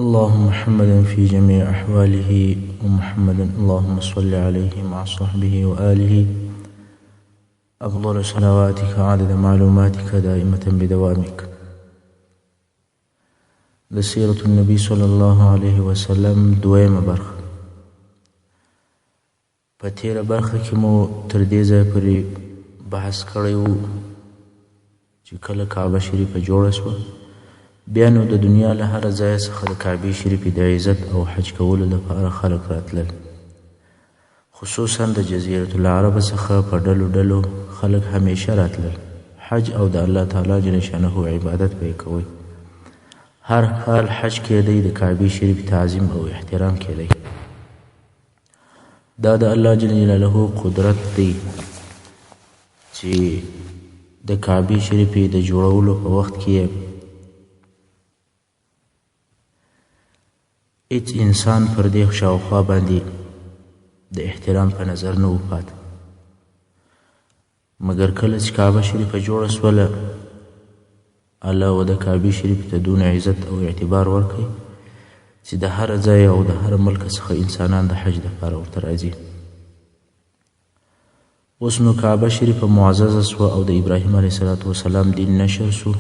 اللهم محمدا في جميع أحواله ومحمدا اللهم صل عليه مع صحبه وآله أفضل صلواتك عدد معلوماتك دائمة بدوامك. سيرة النبي صلى الله عليه وسلم دویمه برخه. په تیره برخه کې مو تر دې ځایه پورې بحث کړی و چې کله کعبه شریفه جوړه شوه، بیا نو د دنیا له هر ځای څخه د کعبې شریفې د عزت او حج کولو لپاره خلک راتلل. خصوصا د جزیرة العرب څخه په ډلو ډلو خلک همیشه راتلل. حج او د الله تعالی جل شانه عبادت به یې کوئ. هر حال حج کېدی، د کعبې شریف تعظیم او احترام کېدی. دا د الله جل جلاله قدرت دی چې د کعبې شریفې د جوړولو په وخت کې هیڅ انسان پر دې شاوخوا باندې د احترام په نظر نه و پاته، مګر کله چې کعبه شریفه جوړه سوله، الله و د کعبې شریفې ته دونه عزت او اعتبار ورکړي چې د هر ځای او د هر ملک څخه انسانان د حج دپاره ورته راځي. اوس نو کعبه شریفه معززه سوه او د ابراهیم علیه السلام دین نشر سو.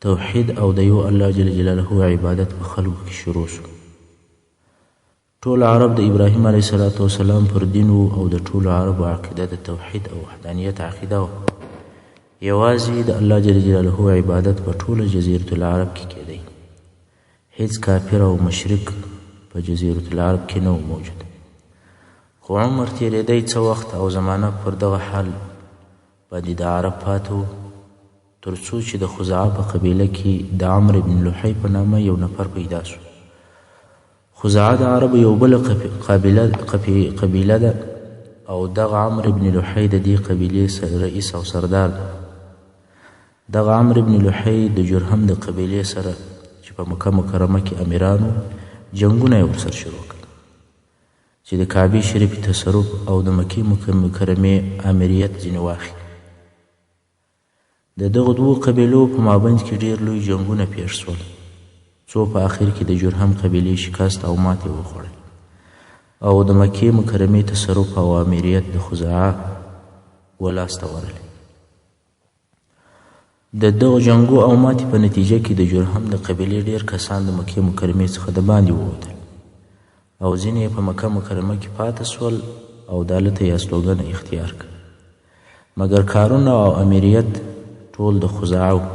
توحید او د یو الله جل جلاله عبادت په خلکو کې شروع سو. ټول عرب د ابراهیم علیه السلام پر دین و او د ټولو عربو عقیده د توحید او وحدانیت عقیده وه. یوازې د الله جل جلاله عبادت په ټوله جزیرة العرب کې کېدی. هیڅ کافر او مشرک په جزیرة العرب کې نه و موجود. خو عمر تېرېدی څه وخت او زمانه پر دغه حال باندې د عرب پاته و، تر څو چې د خزاعه په قبیله کې د عمرو بن لحی په نامه یو نفر پیدا سو. خزاعه د عربو یو بله قبیله ده او دغه عمرو بن لحی د دې قبیلې رئیس او سردار ده. دغه عمرو بن لحی د جرهم د قبیلې سره چې په مکه مکرمه کې امیرانو، جنګونه یې ورسره شروع کړل چې د کعبې شریفې تصرف او د مکې مکرمې امریت ځینې واخلي. د دغو دوو قبیلو په مابینځ کې ډېر لوی جنګونه پیښ سول، څو په آخر کې د جرهم قبیلې شکست او ماتې وخوړل او د مکې مکرمې تصرف او امریت د خزاعه ولاسته ورغلی. د دغو جنګو او ماتې په نتیجه کې د جرهم د قبیلې ډېر کسان د مکې مکرمې څخه د باندې ووتل او ځینې یې په مکه مکرمه کې پاته سول او دالته یې استوګنه اختیار کړه. مګر کارونه او امریت ټول د خزاعه.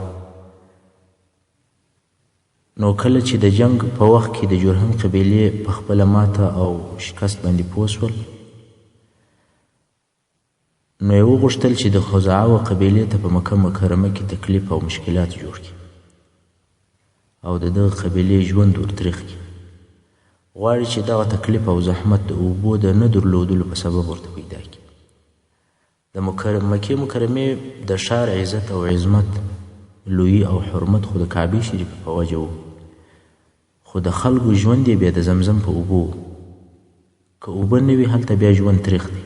نو کله چې د جنگ په وخت کې د جرهم قبیلې په خپله ماته او شکست باندې پوه سول، نو یې وغوښتل چې د خزاعه قبیلې ته په مکه مکرمه کې تکلیف او مشکلات جوړ کړي او د دغه قبیلې ژوند ورتریخ کړي. غواړي چې دغه تکلیف او زحمت د اوبو د نه درلودلو په سبب ورته پیدا کړي. د مکې مکرمې د ښار عزت او عظمت، لویي او حرمت خو د کعبې شریفې په وجه و، خو د خلکو ژوند یې بیا د زمزم په اوبو و. که اوبه نه وي هلته بیا ژوند تریخ دی.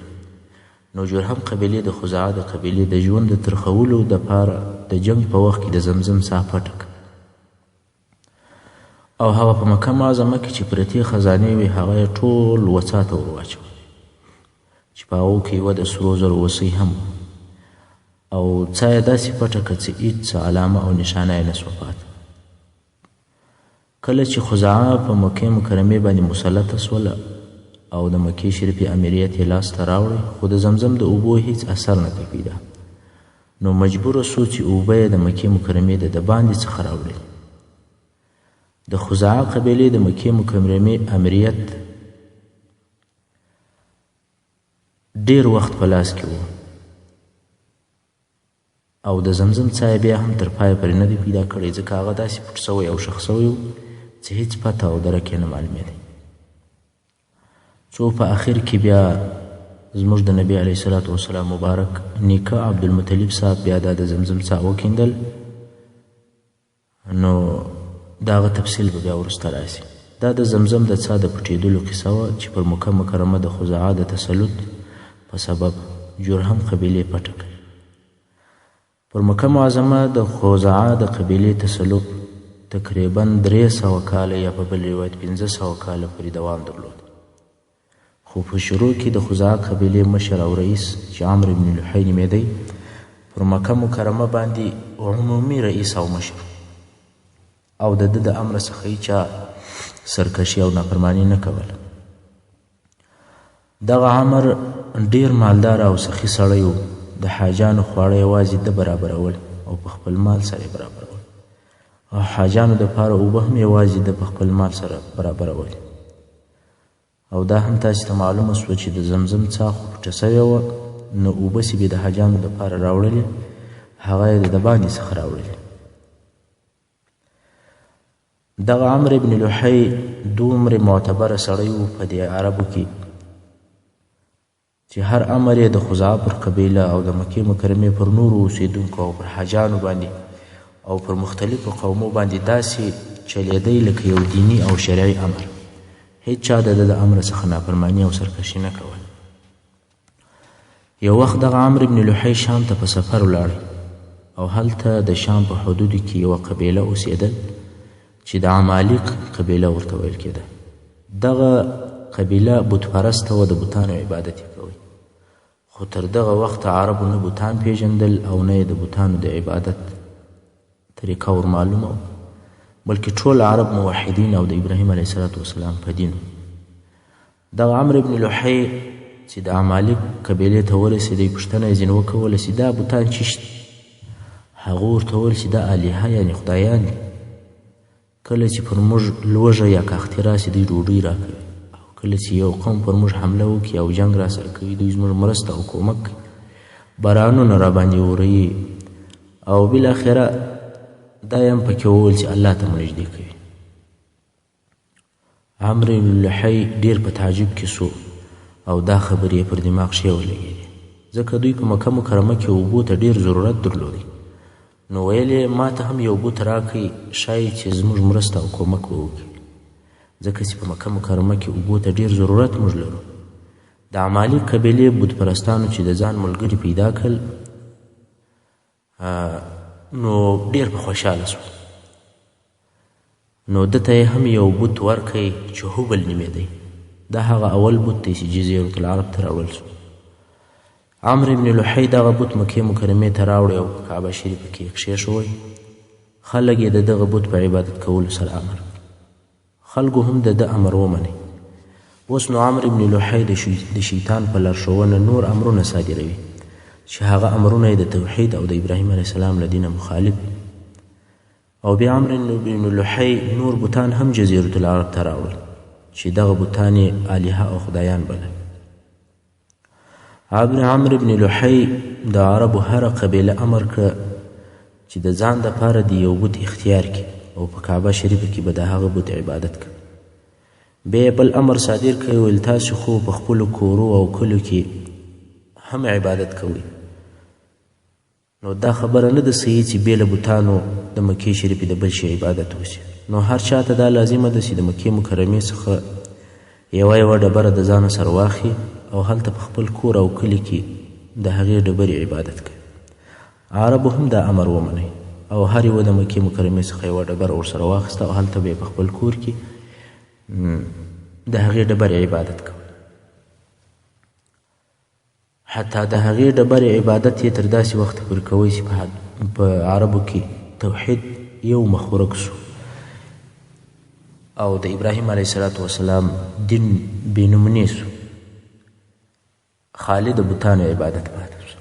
نو جرهم قبیلې د خزاعه د قبیلې د ژوند د ترخولو دپاره د جنګ په وخت کې د زمزم ساه پټه کړه او هغه په مکه معظمه کې چې پرتې خزانې وې هغه یې ټول وڅا ته ور واچول چې په هغو کې یوه د سرو زرو وسۍ هم او څا یې داسې پټه کړه چې هېڅ علامه او نشانه یې نه سوه پاته. کله چې خزاعه په مکې مکرمې باندې مسلطه سوله او د مکې شریفې امریت یې لاسته راوړی، خو د زمزم د اوبو هیڅ اثر نه دی پیدا. نو مجبوره سو چې اوبه یې د مکې مکرمې د باندې څخه راوړي. د خزاعه قبیلې د مکې مکرمې امریت ډېر وخت په لاس کې و او د زمزم څاه یې بیا هم تر پایه پورې نه دی پیدا کړی، ځکه هغه داسې پټ سوی او ښخ سوی و چې هیڅ پته او درک یې نه معلومېدی. څو په آخر کې بیا زموږ د نبي علیه السلام مبارک نیکه عبدالمطلب صاحب بیا دا د زمزم څاه وکیندل. نو د هغه تفصیل به بیا وروسته راسي. دا د زمزم د څاه د پټېدلو قصه وه چې پر مکه مکرمه د خزاعه د تسلط په سبب جرهم قبیلې پټه کړې. پر مکه معظمه د خزاعه د قبیلې تسلط تقریبا 300 کاله یا په بل روایت 1500 کاله پورې دوام درلود. خو په شروع کې د خزاعه قبیلې مشر او رئیس چې عمرو بن لحی نومېدی پر مکه مکرمه باندې عمومي رئیس او مشر او د ده د امر څخه هیچا سرکشي او نافرماني نه کوله. دغه عمر ډیر مالدار او سخي سړی و. د حاجانو خواړه یوازې ده برابرول او په خپل مال سره یې برابرول او حاجانو دپاره اوبه هم یوازې ده په خپل مال سره برابرول. او دا هم تاسې ته معلومه سوه چې د زمزم څاه خو پټه سوې وه، نو اوبه چې به د حاجانو دپاره راوړلې هغه یې د باندې څخه راوړلې. دغه عمرو بن لحی دومره معتبره سړی و په دې عربو کې چې هر امر یې د خزاعه پر قبیله او د مکې مکرمې پر نورو اوسېدونکو او پر حاجانو باندې او پر مختلفو قومو باندې داسې چلیدی لکه یو دیني او شرعي امر. هیڅ چا د ده د امر څخه نافرماني او سرکشي نه کول. یو وخت دغه عمرو بن لحی شام ته په سفر ولاړ او هلته د شام په حدودو کې یوه قبیله اوسېدل چې د عمالق قبیله ورته ویل کېده. دغه قبیله بت پرسته وه، د بتانو عبادت یې کوی. خو تر دغه وخته عربو نه بتان پیژندل او نه یې د بتانو د عبادت طریقه ور معلومه وه، بلکې ټول عرب موحدین او د ابراهیم علیه السلام په دین. دغه عمرو بن لحی چې د عمالق قبیلې ته ورسېدی پوښتنه یې ځینې وکوله چې دا بتان چیشت؟ هغه ورته وویل چې دا الهه یعنې خدایان دي. کله چې پر موږ لوږه یا کاختي راسي دوی ډوډۍ راکوي، او کله چې یو قوم پر موږ حمله وکړي او جنګ راسره کوي دوی زموږ مرسته او کومک کوي، بارانونه راباندې وروي، او بالاخره دا یې هم پکې وویل چې الله ته مو نږدې کوي. عمرو بن لحی ډېر په تعجب کې سو او دا خبرې پر دماغ ښې ولګېدې، ځکه دوی په مکه مکرمه کې اوبو ته ډېر ضرورت درلودی. نو ویل یې ما ته هم یو بوت راکئ، ښایي چې زموږ مرسته او کومک به وکړي، ځکه چې په مکه مکرمه کې اوبو ته ډېر ضرورت موږ لرو. د عمالق قبیلې بت پرستانو چې د ځان ملګري پیدا کړل نو ډېر په خوشحاله سو. نو ده ته یې هم یو بت ورکئ چې هبل نومېدی. دا هغه اول بت دی چې جزیرة العرب ته راوړل سو. عمرو بن لحی دغه بت مکې مکرمې ته راوړی او په کعبه شریفه کې یې کښېښوی. خلک یې د دغه بت په عبادت کولو سره امر. خلکو هم د ده امر ومنی. اوس نو عمرو بن لحی د شیطان په لارښوونه نور امرونه صادروي چې هغه امرونه یې د توحید او د ابراهیم علیه السلام له دینه مخالف. او بیا عمرو بن لحی نور بتان هم جزیرة العرب ته راوړل چې دغه بتان یې الهه او خدایان بلل. عمرو بن لحی د عربو هره قبیله امر کړه چې د ځان دپاره د یو بت اختیار کړي او په کعبه شریفه کې به د هغه بت عبادت کوي. بیا بل امر صادر کړی، ویل تاسو خو په خپلو کورو او کلو کې هم عبادت کوئ، نو دا خبره نه ده صحیح چې بې له بتانو د مکې شریفې د بل شي عبادت وشي. نو هر چا ته دا لازمه ده چې د مکې مکرمې څخه یوه ډبره د ځانه سره واخلي او هلته په خپل کور او کلي کې د هغې ډبرې عبادت کوي. عربو هم دا امر ومنئ او هر یوه د مکې مکرمې څخه یوه ډبره ورسره واخیسته او هلته به یې په خپل کور کې د هغې ډبرې عبادت کوي. حتی د هغې ډبرې عبادت یې تر داسې وخته پورې کوئ چې په عربو کې توحید یو مخ ورک سو او د ابراهیم علیه السلام دین بېنمونې سو، خالي د بتانو عبادت پاتې سو.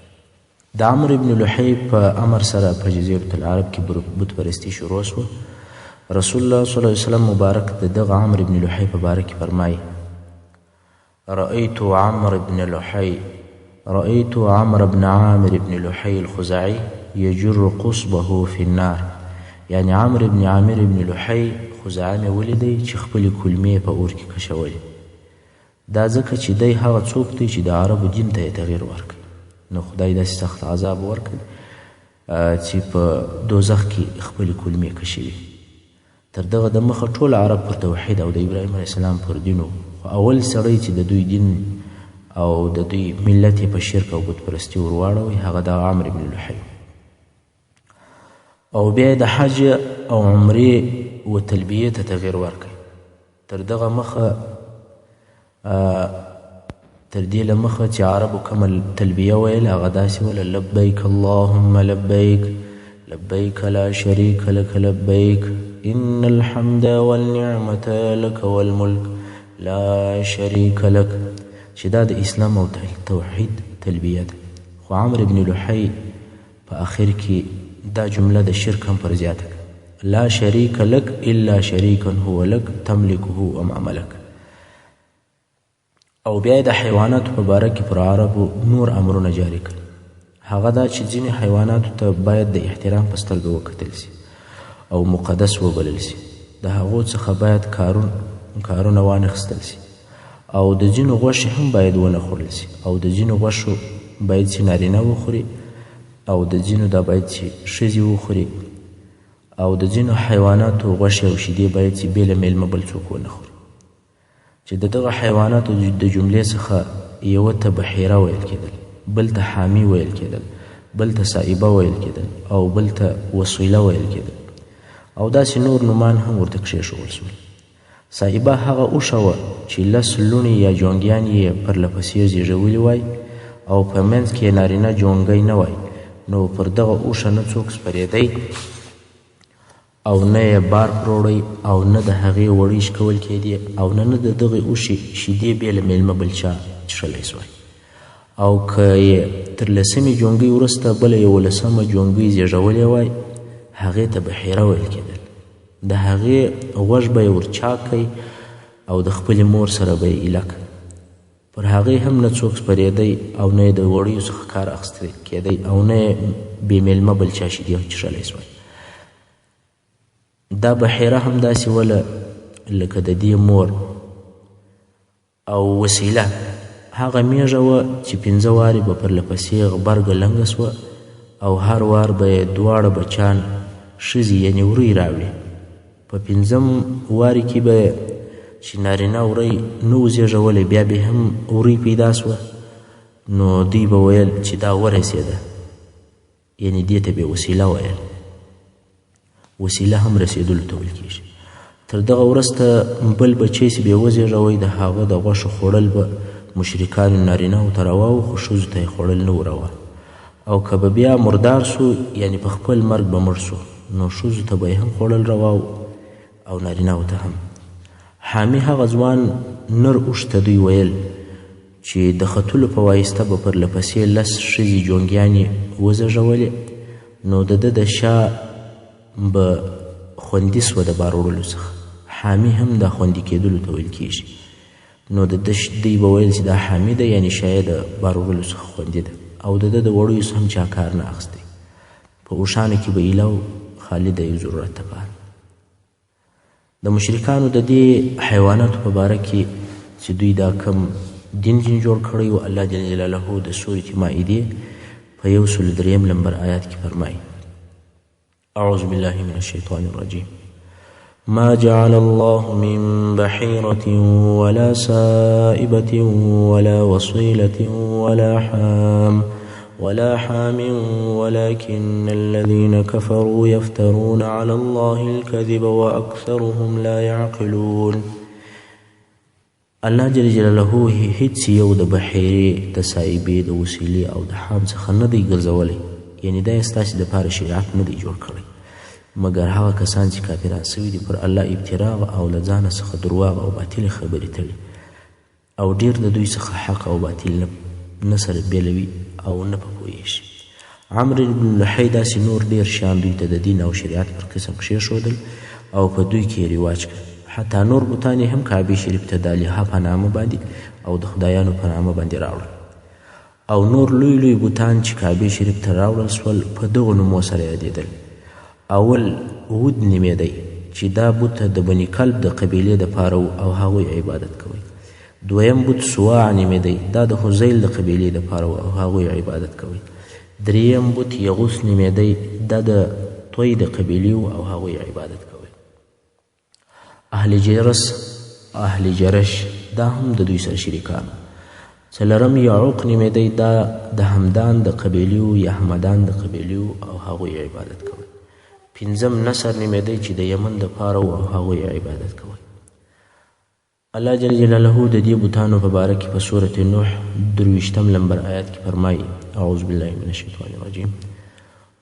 د عمرو بن لحی په امر سره په جزیرة العرب کې بت پرستي شروع سوه. رسول الله صلی الله علیه وسلم مبارک د دغه عمرو بن لحی په باره کې فرمایي: رأیت عمرو بن عامر بن لحی الخزاعي یجر قصبه فی النار. یعنی عمرو بن عامر بن لحی خزاعه مې ولیدی چې خپلې کلمې په اور کې کشولې. دا ځکه چې دی هغه څوک دی چې د عربو دین ته یې تغییر ورکړي، نو خدای داسې سخت عذاب ورکړي چې په دوزخ کې خپلې کلمې کشوي. تر دغه د مخه ټول عرب پر توحید او د ابراهیم علیه السلام پر دین و، خو اول سړی چې د دوی دین او د دوی ملت یې په شرک او بت پرستي ور واړوي هغه د عمرو بن لحی. او بیا د حج او عمرې و تلبیې ته تغیر ورکړئ. تر دغه مخه تر دې له مخه چې عربو کومه تلبیه ویل هغه داسې وله لبیک اللهم لبیک لبیک لا شریک لک لبیک ان الحمد والنعمة لك والملک لا شریک لک، چې دا د اسلام او توحید تلبیه ده. خو عمرو بن لحی په آخر کې دا جمله د شرک هم پر زیاته کړه، لا شریک لک الا شریکا هو لک تملکه وما ملک. او بیا د حیواناتو په باره کې پر عربو نور امرونه جاری کړل. هغه دا چې ځینې حیواناتو ته باید د احترام په سترګه وکتل سي او مقدس وبلل سي، د هغو څخه باید کارونه وانخیستل سي، او د ځینو غوښې هم باید ونه خوړل سي، او د ځینو غوښو باید چې نارینه وخوري، او د ځینو دا باید چې ښځې وخوري، او د ځینو حیواناتو غوښې او شیدې باید چې بې له میلمه بل څوک ونه خوري. چې د دغه حیواناتو د جملې څخه یوه ته بحیره ویل کېدل، بل ته حامی ویل کېدل، بل ته سائبه ویل کېدل، او بل ته وسیله ویل کېدل، او داسې نور نومان هم ورته کښېښول شول. سائبه هغه اوښه وه چې 10 لوڼې یا جونګیان یې پرله پسې زیږولي وای او په منځ کې نارینه جونګی نه وای، نو پر دغه اوښه نه څوک سپرېدی او نه یې بار پروړی او نه د هغې وړۍ شکول کېدې او نه د دغې اوښې شیدې بې له میلمه بل چا څښلی سوای. او که یې تر 10مې جونګۍ وروسته بله 11مه جونګۍ زیږولی وای هغې ته بحیره ویل کېدل. د هغې غوږ به یې ورچاکی او د خپلې مور سره به یې ایله که. پر هغې هم نه څوک سپرېدی او نه یې د وړیو څخه کار اخیستل کېدی او نه یې بې میلمه بل چا شیدې څښلی سوای. دا بحیره هم داسې وله لکه د دې مور. او وسیله هغه میږه وه چې 5 وارې به پرله پسې غبرګه لنګه سوه او هر وار به یې دواړه بچان ښځې یعنې وری راوړي. په 5م وارې کې به چې نارینه وری نه و زیږولی بیا به هم وری پیدا سوه، نو دوی به ویل چې دا ورسېده، یعنې دې ته به وسیله ویل. وسیله هم رسېدلو ته ویل کېږي. تر دغه وروسته بل بچی چې به یې وزېږوی د هغه د غوښو خوړل به مشرکانو نارینهو ته روا و، خو ښځو ته یې خوړل نه و روا. او که به بیا مردار سو یعنې په خپل مرګ به مړ سو، نو ښځو ته به یې هم خوړل روا و او نارینهو ته هم. حامي هغه ځوان نر اوښ ته دوی ویل چې د ختلو په واسطه به پرله پسې 10 ښځې جونګیانې وزېږولې، نو د ده د شا به خوندي سوه د بار وړلو څخه. حامي هم دا خوندي کېدلو ته ویل کېږي. نو د ده دوی به ویل چې دا حامي ده، یعنې شایه د بار وړلو څخه خوندي ده، او د ده د وړیو څخه هم چا کار نه اخیستی. په اوښانو کې به ایله و خالي د یو ضرورت لپاره. د مشرکانو د دې حیواناتو په باره کې چې دوی دا کم دین جوړ کړی و، الله جل جلاله د سورة مائدې په 103 نمبر آیات کې فرمایي: اعوذ بالله من الشیطان الرجیم ما جعل الله من بحيرة ولا سائبة ولا وصيلة ولا حام ولكن الذين كفروا يفترون على الله الكذب وأكثرهم لا يعقلون. الله جل جلاله هیڅ یو د بحیرې، د سایبې، د وسیلې او د حام څخه نه دی ګرځولی، یعنې دا یې ستاسې دپاره شریعت نه دی جوړ کړی، مګر هغه کسان چې کافران سوي دي پر الله ابتراغ او له ځانه څخه درواغ او باطلې خبرې تړي، او ډېر د دوی څخه حق او باطل نه سره بېلوي او نه په پوهېږي. عمرو بن لحی داسې نور ډېر شیان دوی ته د دین او شریعت پر قسم کښېښودل او په دوی کې یې رواج کړ. حتی نور بوتان یې هم کعبې شریف ته د الها په نامه باندې او د خدایانو په نامه باندې راوړل. او نور لوی لوی بوتان چې کعبې شریف ته راوړل سول په دغو نومو سره یادېدل. اول ود نومېدی چې دا بوت د بني کلب د قبیلې دپاره او هغوی عبادت کوي. دویم بوت سواع نومېدی، دا د حذیل د قبیلې دپاره او هغوی عبادت کوي. دریم بوت یغوث نومېدی، دا د توی د قبیلې او هغوی عبادت کوي. اهل جرش دا هم د دوی سره شریکان. څلورم یعوق نومېدی، دا د همدان د قبیلې یا همدان د قبیلې او هغوی عبادت کوي. پنځم نصر نومېدی چې د یمن دپاره و او هغوی عبادت کوئ. الله جل جلاله د دې بوتانو په باره کې په سورة نوح 23 نمبر آیات کې فرمایي اعوذ بالله من الشیطان الرجیم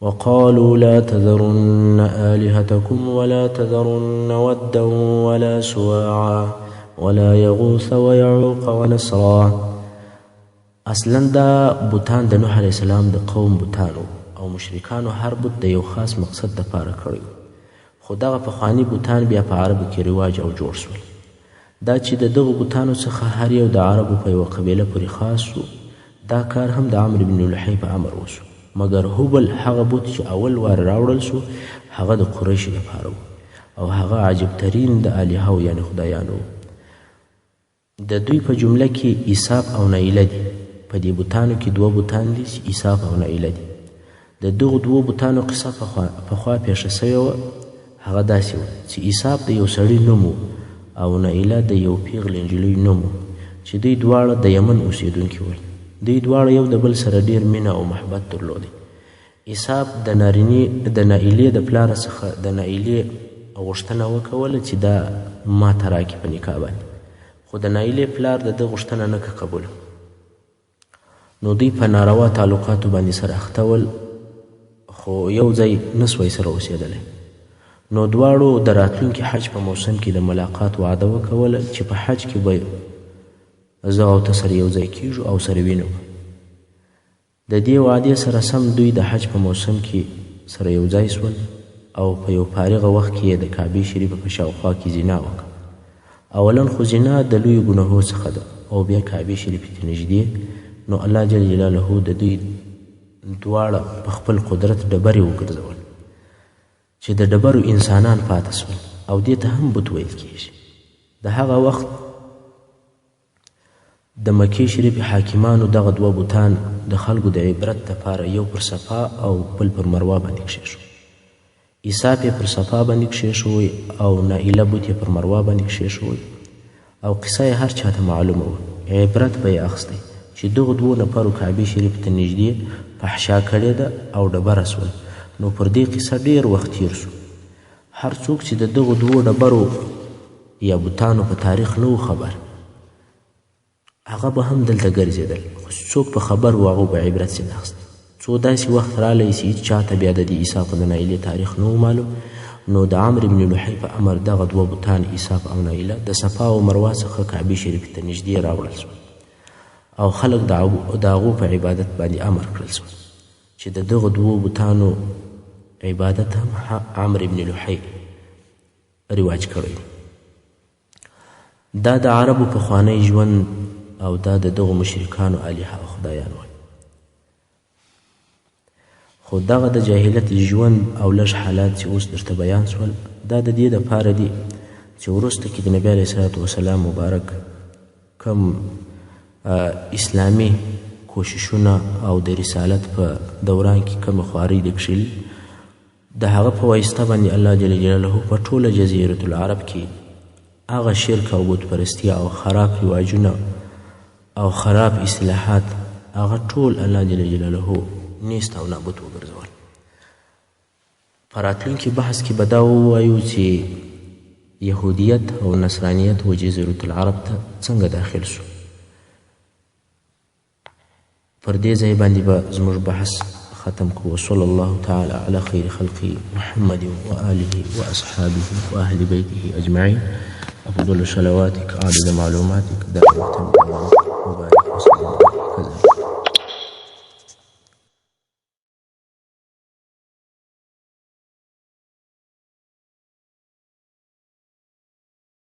وقالوا لا تذرن آلهتكم ولا تذرن ودا ولا سواعا ولا يغوث ويعوق ونسرا. اصلا دا بوتان د نوح علیه السلام د قوم بوتانو او مشرکانو هر بوت د یو خاص مقصد دپاره کړی، خو دغه پخواني بوتان بیا په عربو کې رواج او جوړ شول. دا چې د دغو بوتانو څخه هر یو د عربو په یوه قبیله پورې خاص شو، دا کار هم د عمرو بن لحی په امر وشو، مګر هبل هغه بوت چې اول وار راوړل شو هغه د قریشو دپاره و او هغه عجبترین د الهو یعنې خدایانو. د دوی په جمله کې ایساف او نایله دي. په دې بوتانو کې دوه بوتان دي چې ایساف او نایله دي. د دغو دوو بوتانو قصه پخوا پیښه سوې وه. هغه داسې وه چې ایساف د یو سړي نوم و او نایله د یو پیغلې نجلۍ نوم و چې دوی دواړه د یمن اوسېدونکي ول. دوی دواړه یو د بل سره ډېر مینه او محبت درلودی. ایساف د نایلې د پلاره څخه د نایلې غوښتنه وکوله چې دا ما ته راکړي په نکاح باندې، خو د نایلې پلار د ده غوښتنه نه قبوله. نو دوی په ناروا تعلقاتو باندې سره اخته ول، خو یو ځای نسوی سره اوسېدلی. نو دواړو د راتلونکي حج په موسم کې د ملاقات وعده وکوله چې په حج کې به زه او ته سره یو ځای کیږو او سره وینو. د دې وعدې سره سم دوی د حج په موسم کې سره یو ځای سول او په یو فارغه وخت کې یې د کعبې شریفه په شاوخوا کې زنا وکړه. اولا خو زنا د لویو ګناهو څخه ده او بیا کعبې شریفې ته نږدې. نو الله جل جلاله د دوی دواړه په خپل قدرت ډبرې وګرځول چې د ډبرو انسانان پاته سول او دې ته هم بت ویل کېږي. د هغه وخت د مکې شریفې حاکمانو دغه دوه بوتان د خلکو د عبرت دپاره یو پر صفا او بل پر مروه باندې کښېښو. ایساف یې پر صفا باندې کښېښوی او نایله بوت یې پر مروه باندې کښېښوی او قصه یې هر چا ته معلومه وه. عبرت به یې اخیستی چې دغو دوو نفرو کعبې شریفې ته نږدې فحشا کړې ده او ډبره سول. نو پر دې قصه ډېر وخت تیر شو. هر څوک چې د دغو دوو ډبرو یا بوتانو په تاریخ نه و خبر، هغه به هم دلته ګرځېدل، خو څوک په خبر و هغو به عبرت ځینې اخیستی. څو داسې وخت رالی چې هېڅ چا ته بیا د دې ایساف او د نایلې تاریخ نه و معلوم. نو د عمرو بن لحی په امر دغه دوه بوتان ایساف او نایله د صفا او مروه څخه کعبې شریفې ته نږدې راوړل شول او خلک د هغو په عبادت باندې امر کړل شول چې د دغو دوو بوتانو عبادت هم عمرو بن لحی رواج کړی. دا د عربو پخوانی ژوند او دا د دغو مشرکانو الهه او خدایان وو. خو دغه د جاهلیت ژوند او لږ حالات چې اوس درته بیان شول دا د دې دپاره دي چې وروسته کې د نبي علیه الصلات وسلام مبارک کم اسلامي کوششونه او د رسالت په دوران کې کومه خوارۍ دې کښلي، د هغه په واسطه باندې الله جل جلاله په ټوله جزیرة العرب کې هغه شرک او بت پرستي او خراب رواجونه او خراب اصلاحات هغه ټول الله جل جلاله نیست او نابود وګرځول. په راتلونکي بحث کې به دا ووایو چې یهودیت او نصرانیت و جزیرة العرب ته څنګه داخل شو. پر دې ځای باندې به زموږ بحث ختم کو. وصلی الله تعالی علی خیر خلقه محمد وآله واصحابه واهل بیته اجمعین. افضل صلواتک عدد معلوماتک دائمة مبارک وسلم.